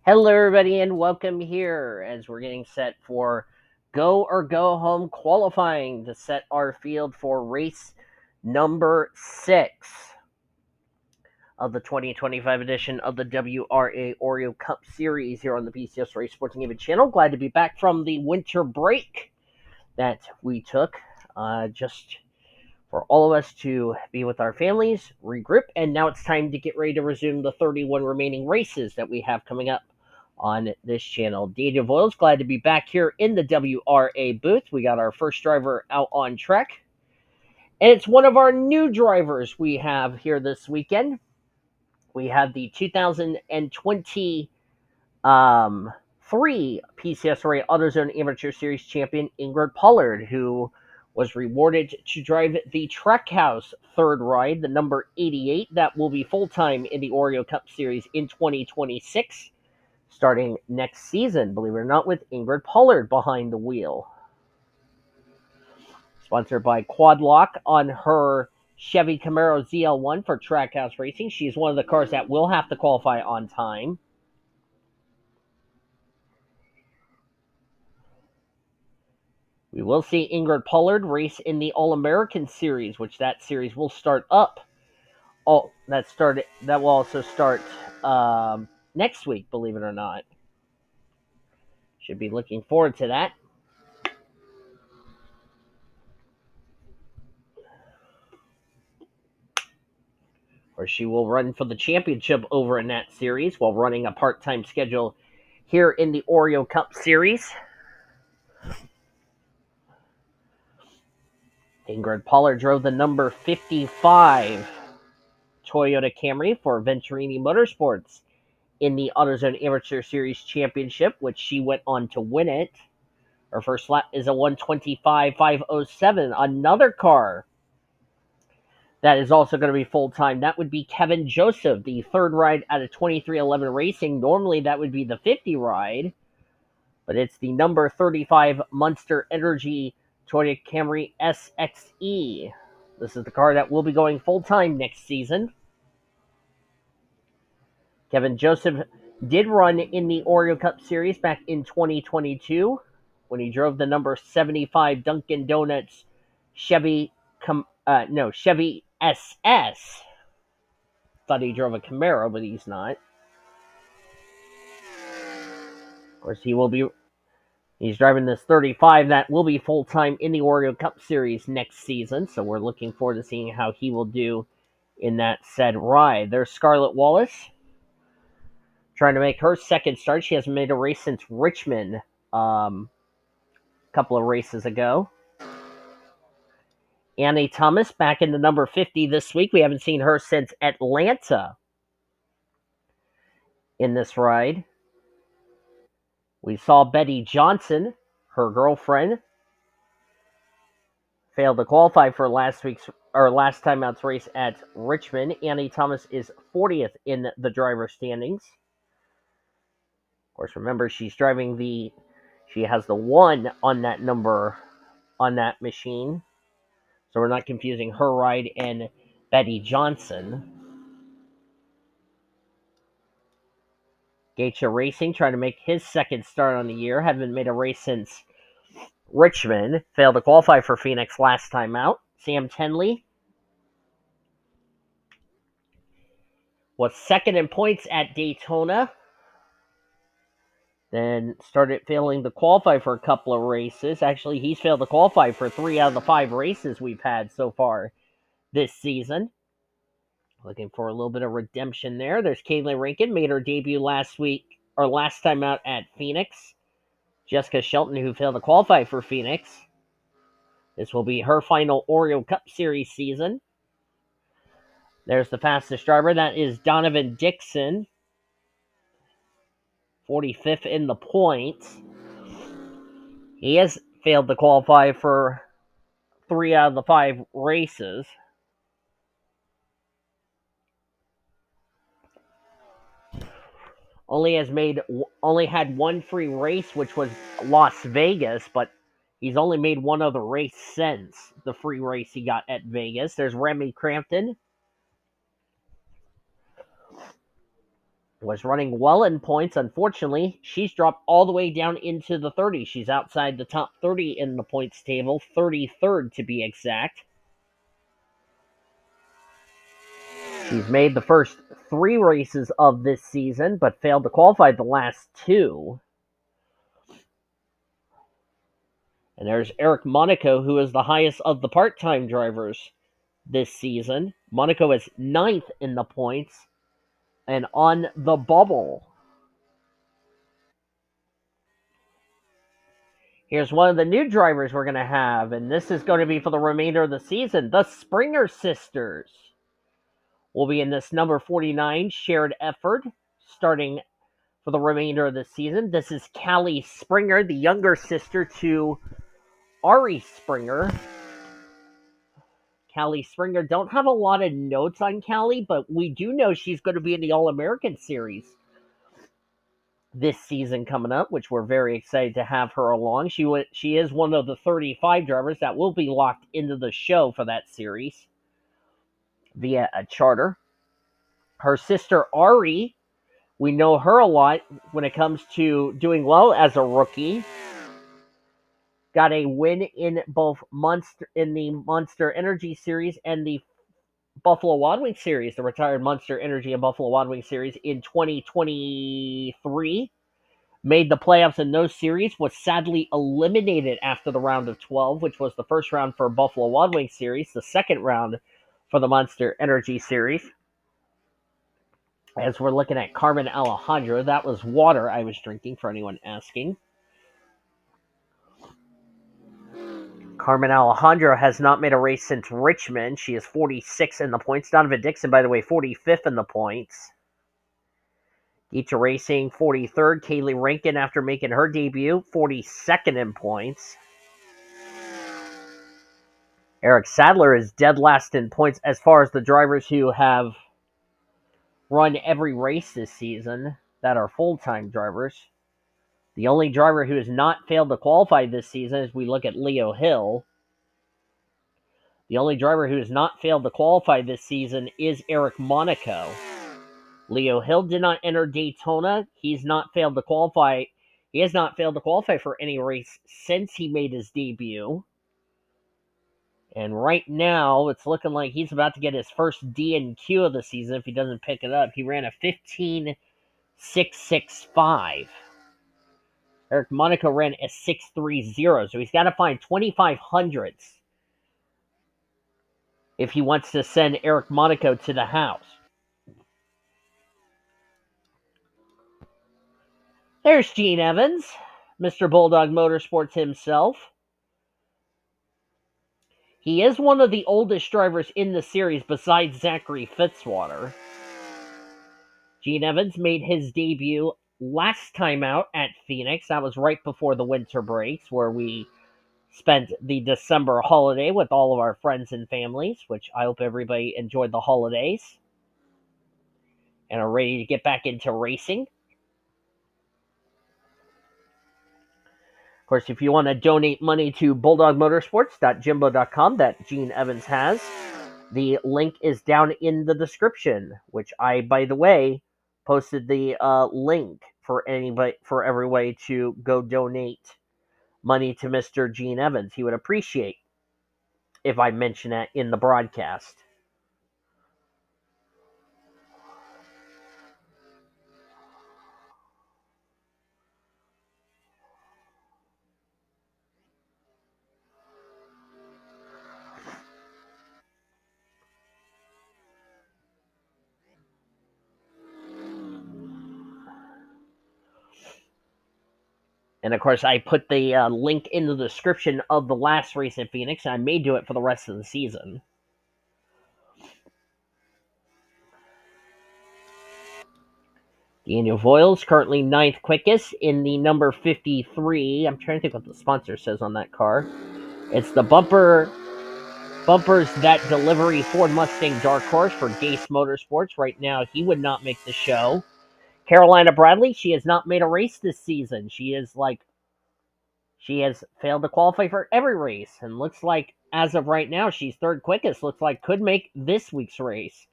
Hello, everybody, and welcome here as we're getting set for Go or Go Home qualifying to set our field for race number 6 of the 2025 edition of the WRA Oreo Cup Series here on the PCS Race Sporting Event channel. Glad to be back from the winter break that we took just for all of us to be with our families, regroup, and now it's time to get ready to resume the 31 remaining races that we have coming up on this channel. Daniel Voiles, glad to be back here in the WRA booth. We got our first driver out on track, and it's one of our new drivers we have here this weekend. We have the 2023 PCSRA AutoZone Amateur Series champion Ingrid Pollard, who was rewarded to drive the Trackhouse third ride, the number 88, that will be full-time in the Oreo Cup Series in 2026, starting next season, believe it or not, with Ingrid Pollard behind the wheel. Sponsored by Quad Lock on her Chevy Camaro ZL1 for Trackhouse Racing. She's one of the cars that will have to qualify on time. We will see Ingrid Pollard race in the All-American Series, which that series will start up. That will also start next week, believe it or not. Should be looking forward to that. Or she will run for the championship over in that series while running a part-time schedule here in the Oreo Cup Series. Ingrid Pollard drove the number 55 Toyota Camry for Venturini Motorsports in the AutoZone Amateur Series Championship, which she went on to win it. Her first lap is a 1:25.507. Another car that is also going to be full-time. That would be Kevin Joseph, the third ride out of 2311 Racing. Normally that would be the 50 ride, but it's the number 35 Monster Energy Toyota Camry SXE. This is the car that will be going full-time next season. Kevin Joseph did run in the Oreo Cup Series back in 2022 when he drove the number 75 Dunkin' Donuts Chevy SS. Thought he drove a Camaro, but he's not. Of course, he's driving this 35 that will be full-time in the Oreo Cup Series next season, so we're looking forward to seeing how he will do in that said ride. There's Scarlett Wallace trying to make her second start. She hasn't made a race since Richmond a couple of races ago. Annie Thomas back in the number 50 this week. We haven't seen her since Atlanta in this ride. We saw Betty Johnson, her girlfriend, failed to qualify for last time out's race at Richmond. Annie Thomas is 40th in the driver standings. Of course, remember she has the 1 on that number on that machine. So we're not confusing her ride and Betty Johnson. GOGH Racing trying to make his second start on the year. Haven't made a race since Richmond. Failed to qualify for Phoenix last time out. Sam Tenley was second in points at Daytona. Then started failing to qualify for a couple of races. Actually, he's failed to qualify for 3 out of the 5 races we've had so far this season. Looking for a little bit of redemption there. There's Kayla Rankin, made her debut last time out at Phoenix. Jessica Shelton, who failed to qualify for Phoenix. This will be her final Oreo Cup Series season. There's the fastest driver. That is Donovan Dixon. 45th in the points. He has failed to qualify for 3 out of the 5 races. Only had one free race, which was Las Vegas, but he's only made one other race since the free race he got at Vegas. There's Remy Crampton. Was running well in points. Unfortunately, she's dropped all the way down into the 30s. She's outside the top 30 in the points table, 33rd to be exact. She's made the first 3 races of this season, but failed to qualify the last 2. And there's Eric Monaco, who is the highest of the part-time drivers this season. Monaco is 9th in the points and on the bubble. Here's one of the new drivers we're going to have, and this is going to be for the remainder of the season. The Springer sisters will be in this number 49 shared effort starting for the remainder of the season. This is Callie Springer, the younger sister to Ari Springer. Callie Springer, don't have a lot of notes on Callie, but we do know she's going to be in the All-American Series this season coming up, which we're very excited to have her along. She is one of the 35 drivers that will be locked into the show for that series via a charter. Her sister Ari, we know her a lot when it comes to doing well as a rookie. Got a win in both the Monster Energy Series and the Buffalo Wild Wings Series, the retired Monster Energy and Buffalo Wild Wings Series in 2023. Made the playoffs in those series, was sadly eliminated after the round of 12, which was the first round for Buffalo Wild Wings Series, the second round for the Monster Energy Series. As we're looking at Carmen Alejandro, that was water I was drinking for anyone asking. Carmen Alejandro has not made a race since Richmond. She is 46 in the points. Donovan Dixon, by the way, 45th in the points. Geeta Racing, 43rd. Kaylee Rankin, after making her debut, 42nd in points. Eric Sadler is dead last in points as far as the drivers who have run every race this season that are full-time drivers. The only driver who has not failed to qualify this season, as we look at Leo Hill, the only driver who has not failed to qualify this season is Eric Monaco. Leo Hill did not enter Daytona. He's not failed to qualify. He has not failed to qualify for any race since he made his debut. And right now, it's looking like he's about to get his first D&Q of the season if he doesn't pick it up. He ran a 15.665. Eric Monaco ran a 6.30, so he's got to find 2,500s if he wants to send Eric Monaco to the house. There's Gene Evans, Mr. Bulldog Motorsports himself. He is one of the oldest drivers in the series besides Zachary Fitzwater. Gene Evans made his debut last time out at Phoenix. That was right before the winter breaks, where we spent the December holiday with all of our friends and families, which I hope everybody enjoyed the holidays and are ready to get back into racing. Of course, if you want to donate money to bulldogmotorsports.jimbo.com that Gene Evans has, the link is down in the description, which I, by the way, posted the link for everybody to go donate money to Mr. Gene Evans. He would appreciate if I mention that in the broadcast. And of course, I put the link in the description of the last race in Phoenix, and I may do it for the rest of the season. Daniel Voiles, currently 9th quickest in the number 53. I'm trying to think what the sponsor says on that car. It's the Bumpers That Delivery Ford Mustang Dark Horse for Gase Motorsports. Right now, he would not make the show. Carolina Bradley, she has not made a race this season. She has failed to qualify for every race, and looks like, as of right now, she's 3rd quickest. Looks like could make this week's race.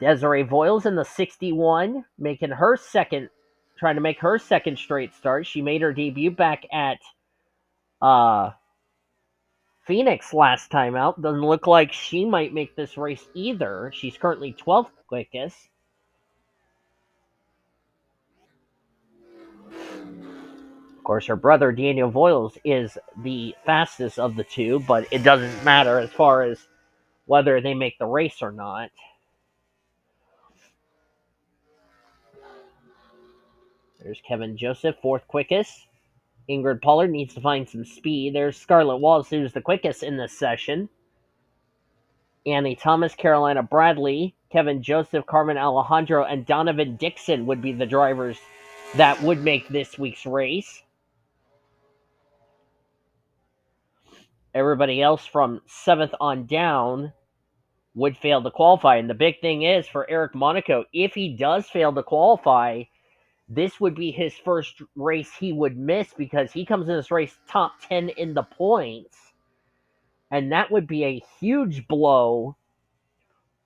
Desiree Voiles in the 61, trying to make her second straight start. She made her debut back at uh, Phoenix last time out. Doesn't look like she might make this race either. She's currently 12th quickest. Of course, her brother Daniel Voiles is the fastest of the two, but it doesn't matter as far as whether they make the race or not. There's Kevin Joseph, fourth quickest. Ingrid Pollard needs to find some speed. There's Scarlett Wallace, who's the quickest in this session. Annie Thomas, Carolina Bradley, Kevin Joseph, Carmen Alejandro, and Donovan Dixon would be the drivers that would make this week's race. Everybody else from 7th on down would fail to qualify. And the big thing is for Eric Monaco, if he does fail to qualify, this would be his first race he would miss because he comes in this race top 10 in the points. And that would be a huge blow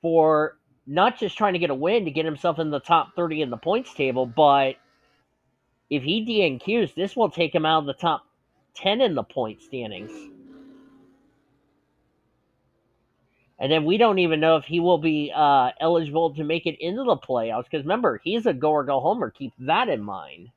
for not just trying to get a win to get himself in the top 30 in the points table, but if he DNQs, this will take him out of the top 10 in the point standings. And then we don't even know if he will be eligible to make it into the playoffs. Because remember, he's a go or go homer. Keep that in mind.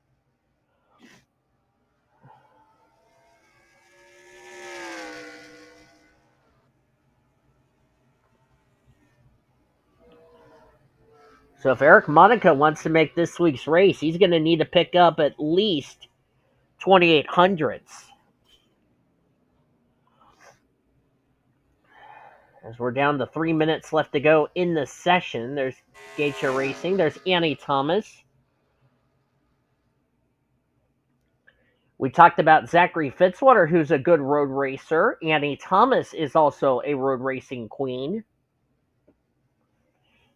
So if Eric Monaco wants to make this week's race, he's going to need to pick up at least 2,800s. As we're down to 3 minutes left to go in the session, there's GOGH Racing. There's Annie Thomas. We talked about Zachary Fitzwater, who's a good road racer. Annie Thomas is also a road racing queen.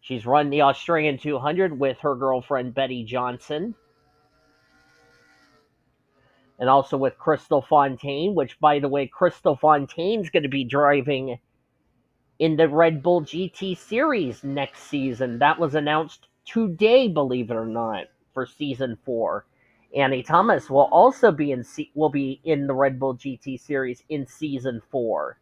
She's run the Australian 200 with her girlfriend Betty Johnson. And also with Crystal Fontaine, which, by the way, Crystal Fontaine's going to be driving in the Red Bull GT Series next season. That was announced today, believe it or not, for season 4. Annie Thomas will also be in the Red Bull GT Series in season 4.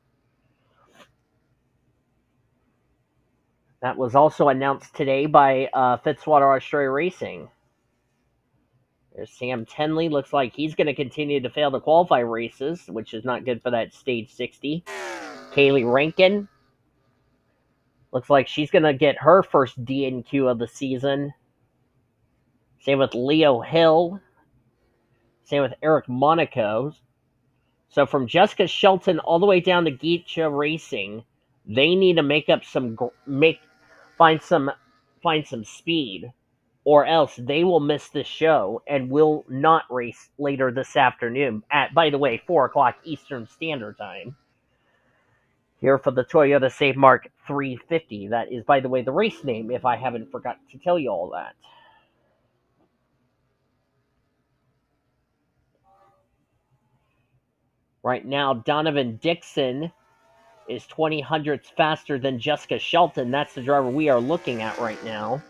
That was also announced today by Fitzwater Australia Racing. There's Sam Tenley. Looks like he's going to continue to fail to qualify races, which is not good for that Stage 60. Kaylee Rankin. Looks like she's going to get her first DNQ of the season. Same with Leo Hill. Same with Eric Monaco. So from Jessica Shelton all the way down to GOGH Racing, they need to find some speed, or else they will miss the show and will not race later this afternoon at, by the way, 4:00 Eastern Standard Time. Here for the Toyota Save Mark 350. That is, by the way, the race name, if I haven't forgotten to tell you all that. Right now, Donovan Dixon is 20 hundredths faster than Jessica Shelton. That's the driver we are looking at right now.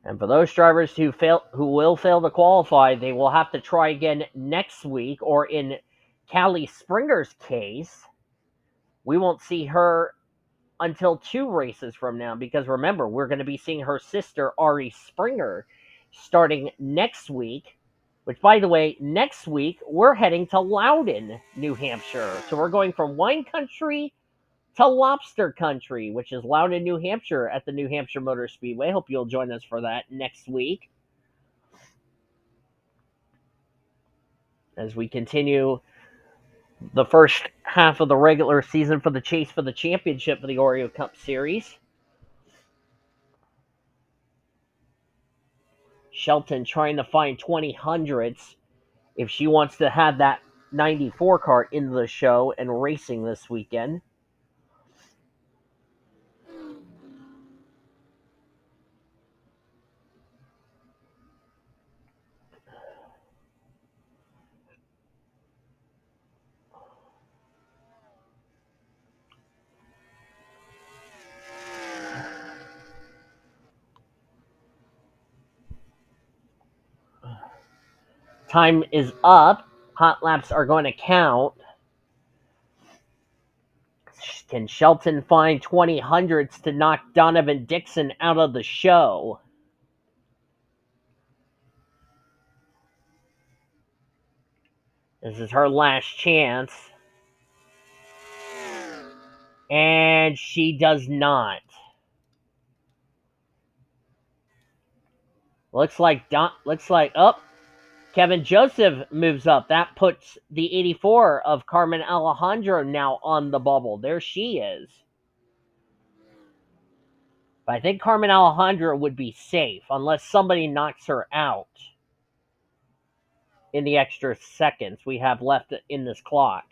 And for those drivers who will fail to qualify, they will have to try again next week, or in Callie Springer's case, we won't see her until 2 races from now, because remember, we're going to be seeing her sister, Ari Springer, starting next week, which, by the way, next week, we're heading to Loudon, New Hampshire. So we're going from wine country to lobster country, which is Loudon, New Hampshire, at the New Hampshire Motor Speedway. Hope you'll join us for that next week. As we continue the first half of the regular season for the chase for the championship for the Oreo Cup Series. Shelton trying to find 20 hundredths if she wants to have that 94 car in the show and racing this weekend. Time is up. Hot laps are going to count. Can Shelton find 20 hundredths to knock Donovan Dixon out of the show? This is her last chance. And she does not. Looks like Kevin Joseph moves up. That puts the 84 of Carmen Alejandro now on the bubble. There she is. But I think Carmen Alejandro would be safe unless somebody knocks her out in the extra seconds we have left in this clock.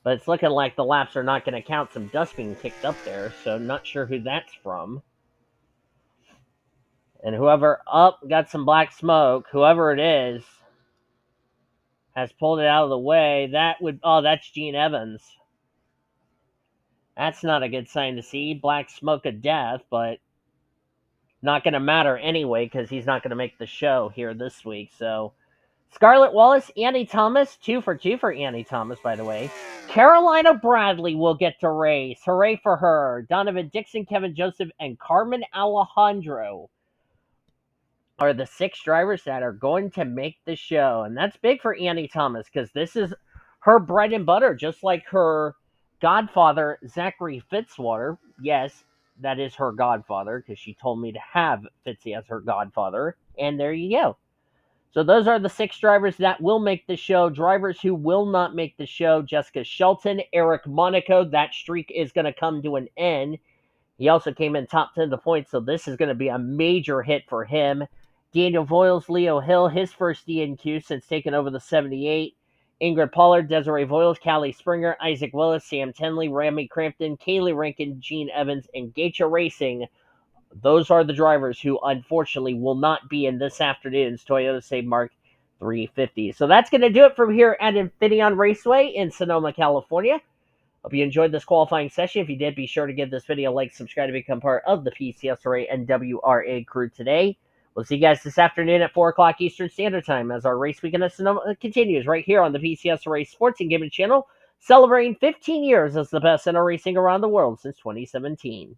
But it's looking like the laps are not going to count. Some dust being kicked up there, so not sure who that's from. And whoever got some black smoke, whoever it is, has pulled it out of the way. That's Gene Evans. That's not a good sign to see. Black smoke of death, but not going to matter anyway because he's not going to make the show here this week. So Scarlett Wallace, Annie Thomas, 2 for 2 for Annie Thomas, by the way. Carolina Bradley will get to race. Hooray for her. Donovan Dixon, Kevin Joseph, and Carmen Alejandro are the 6 drivers that are going to make the show. And that's big for Annie Thomas because this is her bread and butter, just like her godfather, Zachary Fitzwater. Yes, that is her godfather because she told me to have Fitzy as her godfather. And there you go. So those are the 6 drivers that will make the show. Drivers who will not make the show: Jessica Shelton, Eric Monaco. That streak is going to come to an end. He also came in top 10 of the points, so this is going to be a major hit for him. Daniel Voiles, Leo Hill, his first DNQ since taking over the 78. Ingrid Pollard, Desiree Voiles, Callie Springer, Isaac Willis, Sam Tenley, Rami Crampton, Kaylee Rankin, Gene Evans, and Gacha Racing. Those are the drivers who, unfortunately, will not be in this afternoon's Toyota Save Mark 350. So that's going to do it from here at Infineon Raceway in Sonoma, California. Hope you enjoyed this qualifying session. If you did, be sure to give this video a like, subscribe to become part of the PCSRA and WRA crew today. We'll see you guys this afternoon at 4 o'clock Eastern Standard Time as our race weekend at Sonoma continues right here on the PCSRA Sports and Gaming channel, celebrating 15 years as the best in our racing around the world since 2017.